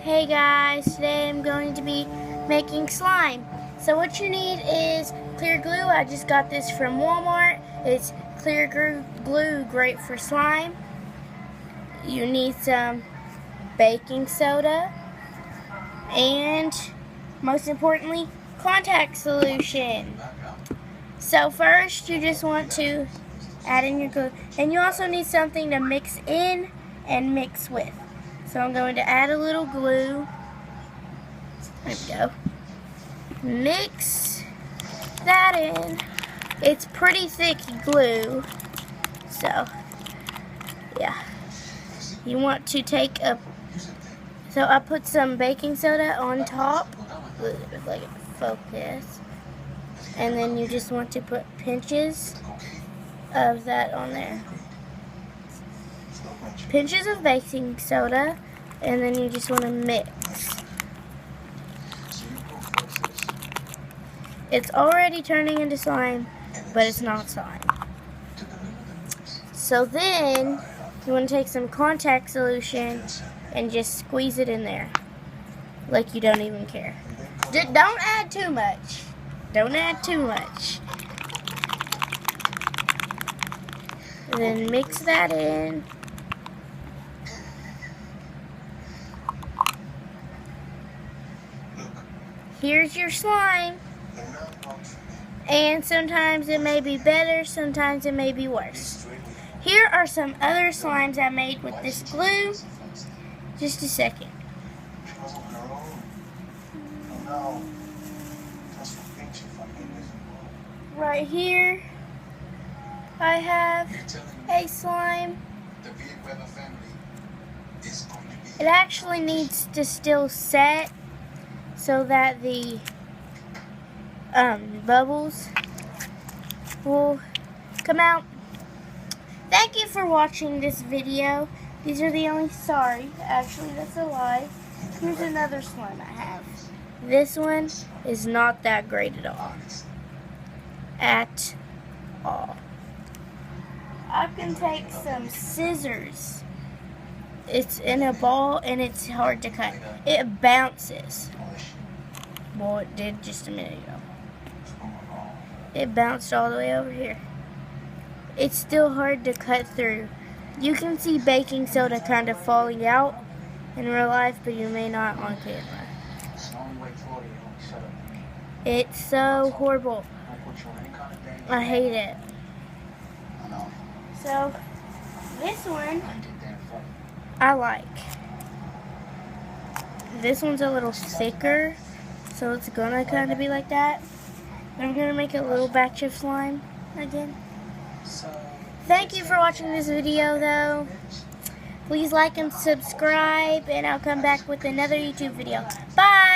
Hey guys, today I'm going to be making slime. So what you need is clear glue. I just got this from Walmart. It's clear glue, great for slime. You need some baking soda and most importantly, contact solution. So first you just want to add in your glue, and you also need something to mix in and mix with. So I'm going to add a little glue. There we go. Mix that in. It's pretty thick glue, so yeah. You want to take so I put some baking soda on top, like focus, and then you just want to put pinches of that on there. Pinches of baking soda, and then you just want to mix. It's already turning into slime, but it's not slime. So then you want to take some contact solution and just squeeze it in there like you don't even care. Don't add too much. Don't add too much. And then mix that in. Here's your slime. And sometimes it may be better, sometimes it may be worse. Here are some other slimes I made with this glue. Just a second. Right here, I have a slime. It actually needs to still set so that the bubbles will come out. Thank you for watching this video. These are the only, actually that's a lie. Here's another slime I have. This one is not that great at all. At all. I can take some scissors. It's in a ball and it's hard to cut. It bounces. Well, it did just a minute ago. It bounced all the way over here. It's still hard to cut through. You can see baking soda kind of falling out in real life, but you may not on camera. It's so horrible. I hate it. So, this one I like. This one's a little thicker, so it's gonna kind of be like that. I'm gonna make a little batch of slime again. Thank you for watching this video though. Please like and subscribe, and I'll come back with another YouTube video. Bye!